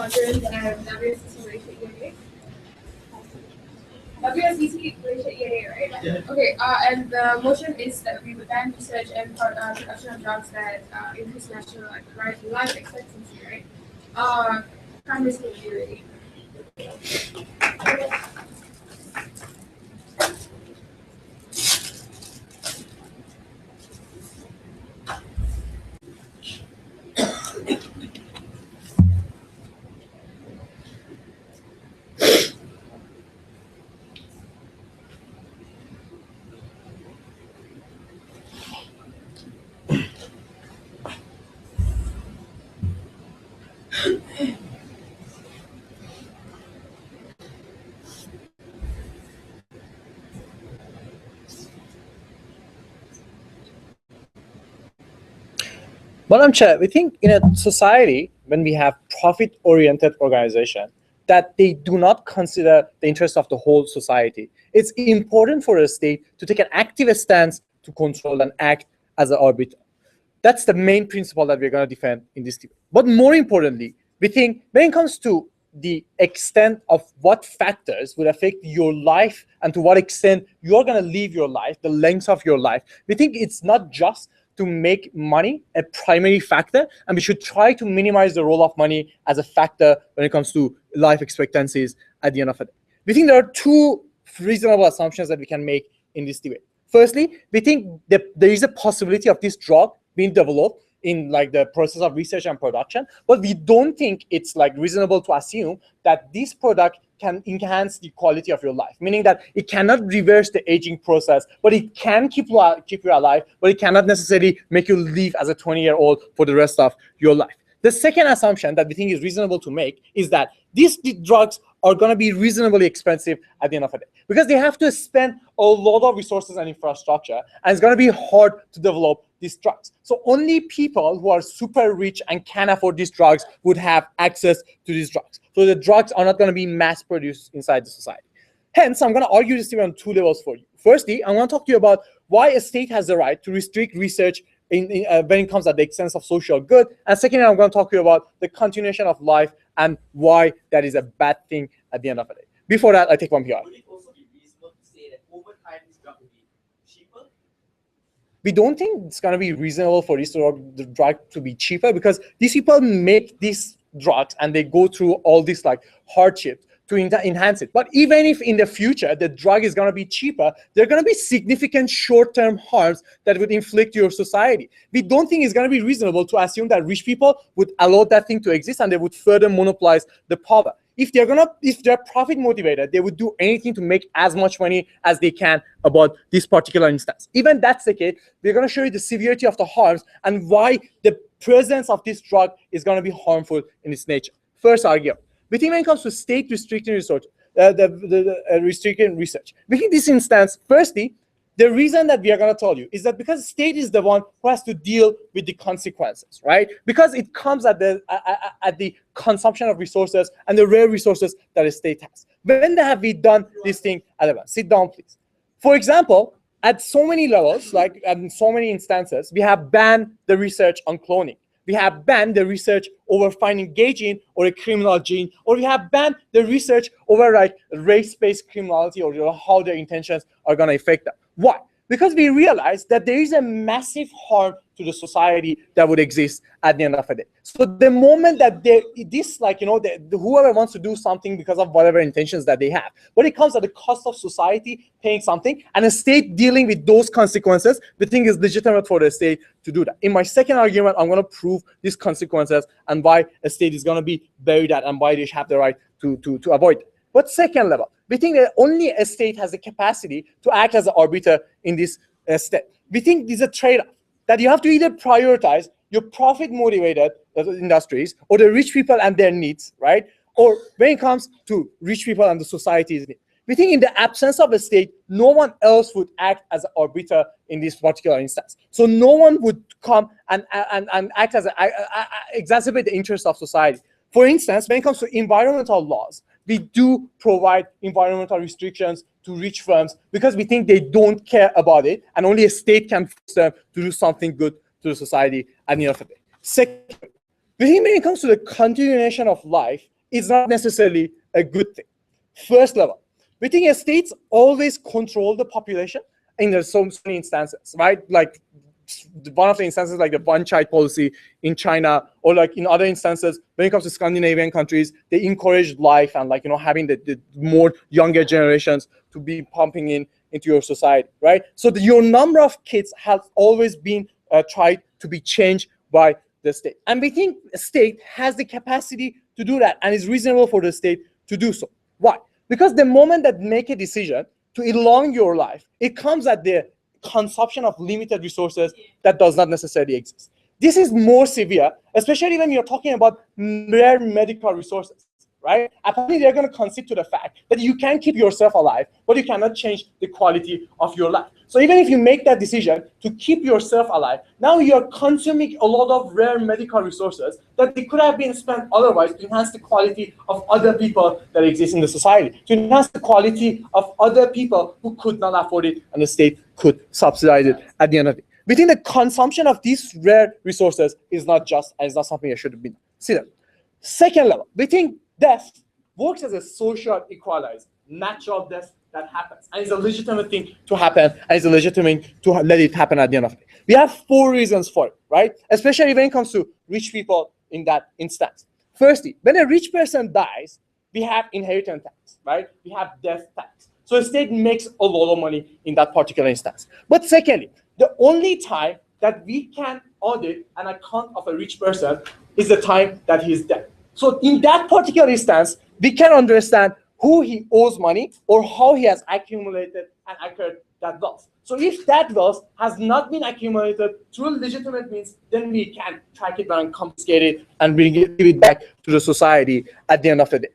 Squadron and WSDC ratio EAA. WSDC ratio EAA, right? Yeah. Okay, and the motion is that we would ban research and production of drugs that increase national life expectancy, right? Prime Minister EAA. Madam Chair, we think in a society when we have profit-oriented organization that they do not consider the interest of the whole society, it's important for a state to take an active stance to control and act as an arbiter. That's the main principle that we're going to defend in this debate. But more importantly, we think when it comes to the extent of what factors would affect your life and to what extent you're going to live your life, the length of your life, we think it's not just to make money a primary factor, and we should try to minimize the role of money as a factor when it comes to life expectancies at the end of the day. We think there are two reasonable assumptions that we can make in this debate. Firstly, we think that there is a possibility of this drug being developed in the process of research and production, but we don't think it's reasonable to assume that this product can enhance the quality of your life, meaning that it cannot reverse the aging process, but it can keep you alive, but it cannot necessarily make you live as a 20-year-old for the rest of your life. The second assumption that we think is reasonable to make is that these drugs are going to be reasonably expensive at the end of the day, because they have to spend a lot of resources and infrastructure, and it's going to be hard to develop these drugs. So only people who are super rich and can afford these drugs would have access to these drugs. So the drugs are not going to be mass produced inside the society. Hence, I'm going to argue this on two levels for you. Firstly, I want to talk to you about why a state has the right to restrict research when it comes at the expense of social good. And secondly, I'm going to talk to you about the continuation of life and why that is a bad thing at the end of the day. Before that, I take one PR. Would it also be reasonable to say that over time this drug will be cheaper? We don't think it's going to be reasonable for this drug to be cheaper, because these people make these drugs and they go through all these hardships to enhance it. But even if in the future the drug is going to be cheaper, there are going to be significant short-term harms that would inflict your society. We don't think it's going to be reasonable to assume that rich people would allow that thing to exist and they would further monopolize the power. If they're profit motivated, they would do anything to make as much money as they can about this particular instance. Even that's the case, we're going to show you the severity of the harms and why the presence of this drug is going to be harmful in its nature. First argument. We think when it comes to state restricting research, restricting research, we think this instance, firstly, the reason that we are going to tell you is that because the state is the one who has to deal with the consequences, right? Because it comes at the consumption of resources and the rare resources that a state has. When have we done this thing at once? Sit down, please. For example, at so many levels, in so many instances, we have banned the research on cloning. We have banned the research over finding gay gene or a criminal gene, or we have banned the research over race-based criminality or how their intentions are going to affect them. Why? Because we realize that there is a massive harm to the society that would exist at the end of the day. So the moment that whoever wants to do something because of whatever intentions that they have, when it comes at the cost of society paying something and a state dealing with those consequences, we think it's legitimate for the state to do that. In my second argument, I'm going to prove these consequences and why a state is going to be buried at and why they have the right to avoid it. But second level, we think that only a state has the capacity to act as an arbiter in this step. We think there's a trade-off that you have to either prioritize your profit-motivated industries or the rich people and their needs, right? Or when it comes to rich people and the society's needs. We think in the absence of a state, no one else would act as an arbiter in this particular instance. So no one would come and act as exacerbate the interests of society. For instance, when it comes to environmental laws, we do provide environmental restrictions to rich firms because we think they don't care about it, and only a state can force them to do something good to the society at the end of the day. Second, we think when it comes to the continuation of life, it's not necessarily a good thing. First level, we think states always control the population in so many instances, right? Like one of the instances, like the one-child policy in China, or like in other instances, when it comes to Scandinavian countries, they encourage life and like, having the more younger generations to be pumping into your society, right? So your number of kids has always been tried to be changed by the state. And we think the state has the capacity to do that, and it's reasonable for the state to do so. Why? Because the moment that make a decision to elongate your life, it comes at the consumption of limited resources that does not necessarily exist. This is more severe, especially when you're talking about rare medical resources, right? Apparently, they're going to concede to the fact that you can keep yourself alive, but you cannot change the quality of your life. So even if you make that decision to keep yourself alive, now you're consuming a lot of rare medical resources that they could have been spent otherwise to enhance the quality of other people that exist in the society, to enhance the quality of other people who could not afford it, and the state could subsidize it at the end of it. We think the consumption of these rare resources is not just, and it's not something that should have been considered. Second level, we think death works as a social equalizer, natural death that happens, and it's a legitimate thing to happen, and it's a legitimate to let it happen at the end of the day. We have 4 reasons for it, right? Especially when it comes to rich people in that instance. Firstly, when a rich person dies, we have inheritance tax, right? We have death tax. So the state makes a lot of money in that particular instance. But secondly, the only time that we can audit an account of a rich person is the time that he's dead. So in that particular instance, we can understand who he owes money or how he has accumulated and acquired that wealth. So if that wealth has not been accumulated through legitimate means, then we can track it down and confiscate it and give it back to the society at the end of the day.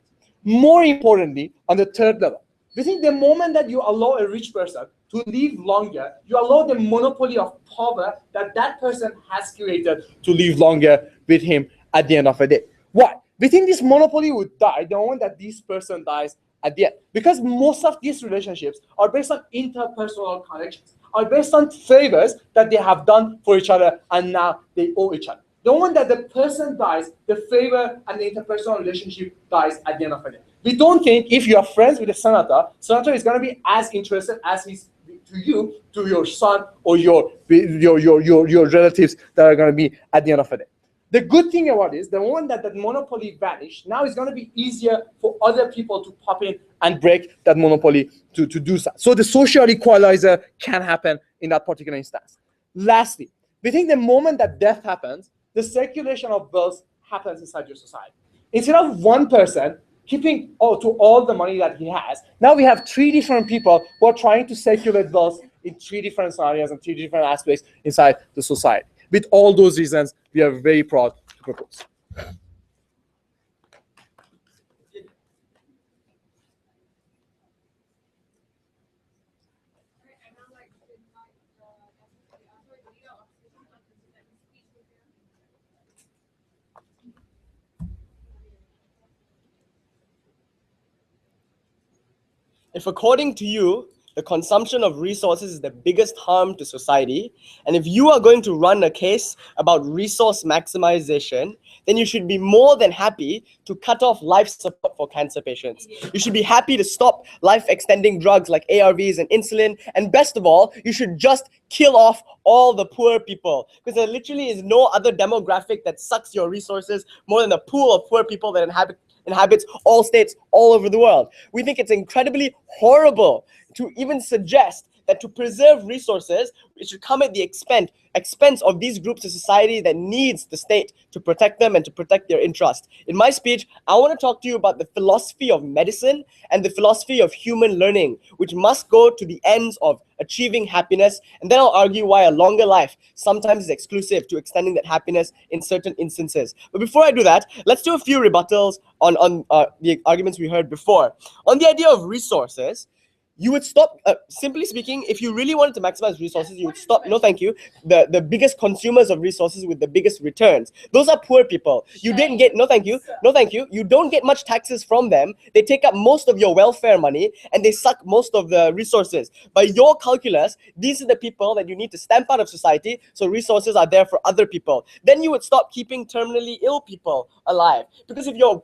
More importantly, on the third level, we think the moment that you allow a rich person to live longer, you allow the monopoly of power that that person has created to live longer with him at the end of the day. Why? We think this monopoly would die the moment that this person dies at the end. Because most of these relationships are based on interpersonal connections, are based on favors that they have done for each other and now they owe each other. The moment that the person dies, the favor and the interpersonal relationship dies at the end of the day. We don't think if you are friends with a senator is going to be as interested as he's to you, to your son or your relatives that are going to be at the end of the day. The good thing about it is the moment that that monopoly vanished, now it's going to be easier for other people to pop in and break that monopoly to do so. So the social equalizer can happen in that particular instance. Lastly, we think the moment that death happens, the circulation of wealth happens inside your society. Instead of one person keeping all the money that he has, now we have 3 different people who are trying to circulate wealth in 3 different scenarios and 3 different aspects inside the society. With all those reasons, we are very proud to propose. If according to you, the consumption of resources is the biggest harm to society, and if you are going to run a case about resource maximization, then you should be more than happy to cut off life support for cancer patients. You should be happy to stop life-extending drugs like ARVs and insulin, and best of all, you should just kill off all the poor people, because there literally is no other demographic that sucks your resources more than a pool of poor people that inhabits all states all over the world. We think it's incredibly horrible to even suggest that to preserve resources, it should come at the expense of these groups of society that needs the state to protect them and to protect their interest. In my speech, I want to talk to you about the philosophy of medicine and the philosophy of human learning, which must go to the ends of achieving happiness, and then I'll argue why a longer life sometimes is exclusive to extending that happiness in certain instances. But before I do that, let's do a few rebuttals on the arguments we heard before. On the idea of resources, you would stop, simply speaking, if you really wanted to maximize resources, you would stop, no thank you, the biggest consumers of resources with the biggest returns. Those are poor people. You didn't get, no thank you, you don't get much taxes from them. They take up most of your welfare money and they suck most of the resources. By your calculus, these are the people that you need to stamp out of society, so resources are there for other people. Then you would stop keeping terminally ill people alive. Because if you're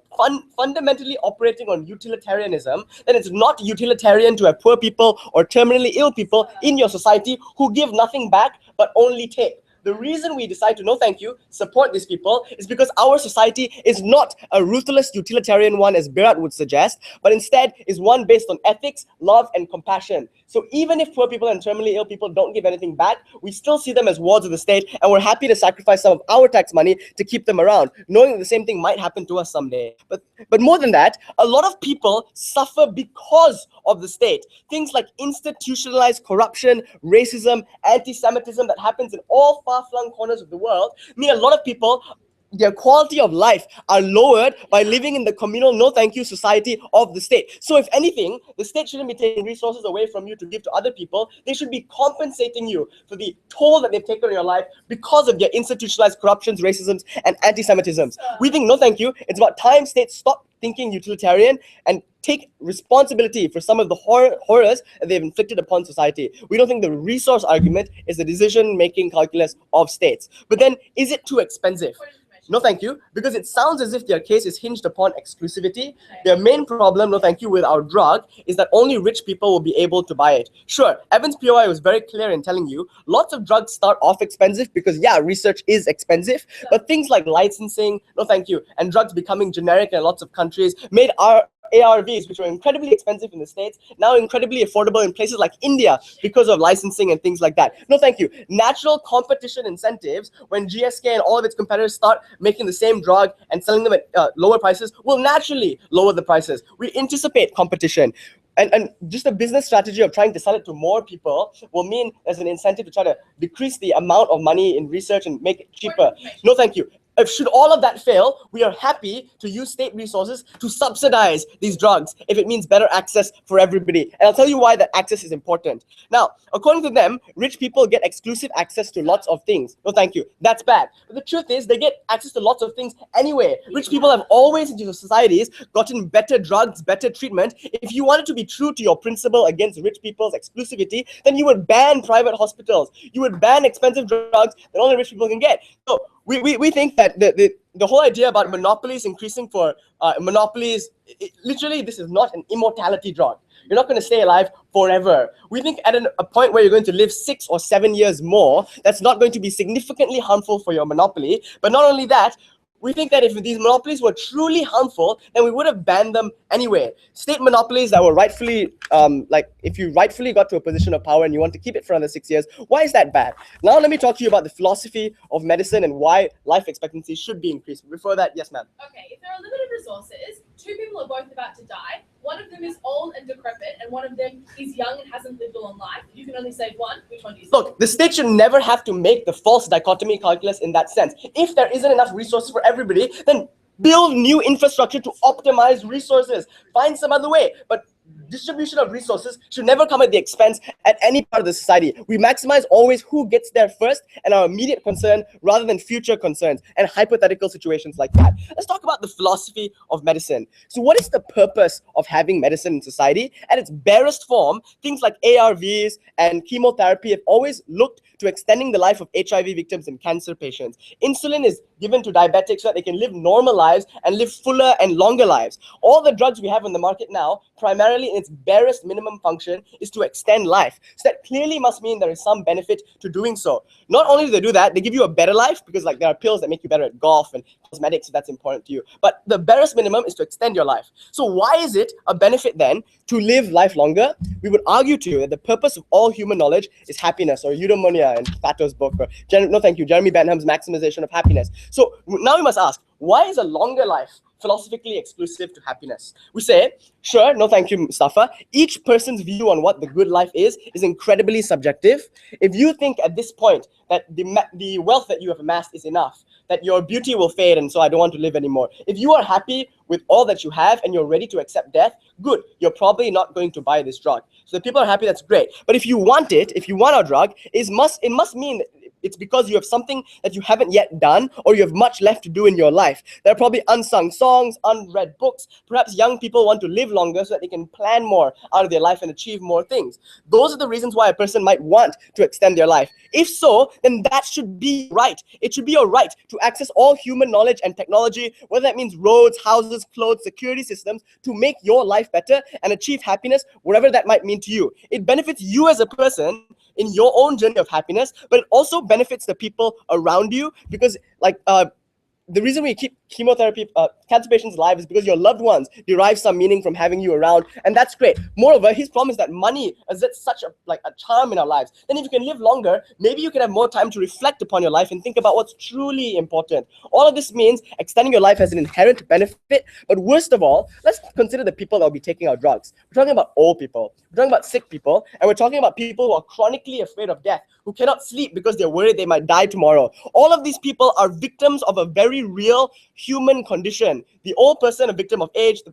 fundamentally operating on utilitarianism, then it's not utilitarian to have poor people or terminally ill people in your society who give nothing back but only take. The reason we decide to, no thank you, support these people is because our society is not a ruthless utilitarian one as Birat would suggest, but instead is one based on ethics, love, and compassion. So even if poor people and terminally ill people don't give anything back, we still see them as wards of the state, and we're happy to sacrifice some of our tax money to keep them around, knowing that the same thing might happen to us someday. But more than that, a lot of people suffer because of the state. Things like institutionalized corruption, racism, anti-Semitism that happens in all far-flung corners of the world mean a lot of people, their quality of life are lowered by living in the communal no thank you society of the state. So if anything, the state shouldn't be taking resources away from you to give to other people. They should be compensating you for the toll that they've taken on your life because of their institutionalized corruptions, racisms, and anti-Semitisms. We think no thank you. It's about time states stop thinking utilitarian and take responsibility for some of the horrors that they've inflicted upon society. We don't think the resource argument is the decision-making calculus of states. But then, is it too expensive? No thank you, because it sounds as if their case is hinged upon exclusivity. Their main problem, no thank you, with our drug is that only rich people will be able to buy it. Sure, Evans POI was very clear in telling you, lots of drugs start off expensive because, yeah, research is expensive, but things like licensing, no thank you, and drugs becoming generic in lots of countries made our ARVs, which were incredibly expensive in the States, now incredibly affordable in places like India because of licensing and things like that. No, thank you. Natural competition incentives, when GSK and all of its competitors start making the same drug and selling them at lower prices, will naturally lower the prices. We anticipate competition. And just a business strategy of trying to sell it to more people will mean there's an incentive to try to decrease the amount of money in research and make it cheaper. No, thank you. If should all of that fail, we are happy to use state resources to subsidize these drugs if it means better access for everybody. And I'll tell you why that access is important. Now, according to them, rich people get exclusive access to lots of things. No, thank you. That's bad. But the truth is, they get access to lots of things anyway. Rich people have always in your societies gotten better drugs, better treatment. If you wanted to be true to your principle against rich people's exclusivity, then you would ban private hospitals. You would ban expensive drugs that only rich people can get. So we think that the whole idea about monopolies increasing for monopolies, literally, this is not an immortality drug. You're not going to stay alive forever. We think at a point where you're going to live 6 or 7 years more, that's not going to be significantly harmful for your monopoly. But not only that, we think that if these monopolies were truly harmful, then we would have banned them anyway. State monopolies that were rightfully, if you rightfully got to a position of power and you want to keep it for another 6 years, why is that bad? Now let me talk to you about the philosophy of medicine and why life expectancy should be increased. Before that, yes, ma'am. Okay, if there are limited resources, 2 people are both about to die. One of them is old and decrepit, and one of them is young and hasn't lived a long life. You can only save one. Which one do you save? Look, the state should never have to make the false dichotomy calculus in that sense. If there isn't enough resources for everybody, then build new infrastructure to optimize resources. Find some other way. But distribution of resources should never come at the expense at any part of the society. We maximize always who gets there first and our immediate concern rather than future concerns and hypothetical situations like that. Let's talk about the philosophy of medicine. So what is the purpose of having medicine in society? At its barest form, things like ARVs and chemotherapy have always looked to extending the life of HIV victims and cancer patients. Insulin is given to diabetics so that they can live normal lives and live fuller and longer lives. All the drugs we have on the market now, primarily in its barest minimum function, is to extend life. So that clearly must mean there is some benefit to doing so. Not only do they do that, they give you a better life because there are pills that make you better at golf and cosmetics if that's important to you. But the barest minimum is to extend your life. So why is it a benefit then to live life longer? We would argue to you that the purpose of all human knowledge is happiness, or eudaimonia in Plato's book, or Jeremy Bentham's maximization of happiness. So now we must ask, why is a longer life philosophically exclusive to happiness. We say, sure, no thank you, Mustafa. Each person's view on what the good life is incredibly subjective. If you think at this point that the wealth that you have amassed is enough, that your beauty will fade and so I don't want to live anymore. If you are happy with all that you have and you're ready to accept death, good. You're probably not going to buy this drug. So if people are happy, that's great. But if you want it, if you want our drug, it must mean that it's because you have something that you haven't yet done, or you have much left to do in your life. There are probably unsung songs, unread books. Perhaps young people want to live longer so that they can plan more out of their life and achieve more things. Those are the reasons why a person might want to extend their life. If so, then that should be right. It should be your right to access all human knowledge and technology, whether that means roads, houses, clothes, security systems, to make your life better and achieve happiness, whatever that might mean to you. It benefits you as a person in your own journey of happiness, but it also benefits the people around you, because the reason we keep chemotherapy, cancer patients alive is because your loved ones derive some meaning from having you around, and that's great. Moreover, his problem is that money is such a charm in our lives. Then if you can live longer, maybe you can have more time to reflect upon your life and think about what's truly important. All of this means extending your life has an inherent benefit, but worst of all, let's consider the people that will be taking our drugs. We're talking about old people, we're talking about sick people, and we're talking about people who are chronically afraid of death, who cannot sleep because they're worried they might die tomorrow. All of these people are victims of a very real human condition. The old person, a victim of age, the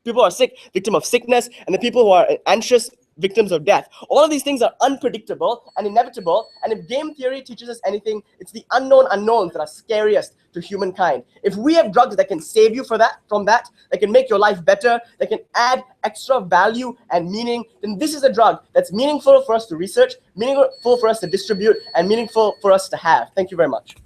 people who are sick, victim of sickness, and the people who are anxious, victims of death. All of these things are unpredictable and inevitable, and if game theory teaches us anything, it's the unknown unknowns that are scariest to humankind. If we have drugs that can save you from that can make your life better, that can add extra value and meaning, then this is a drug that's meaningful for us to research, meaningful for us to distribute, and meaningful for us to have. Thank you very much.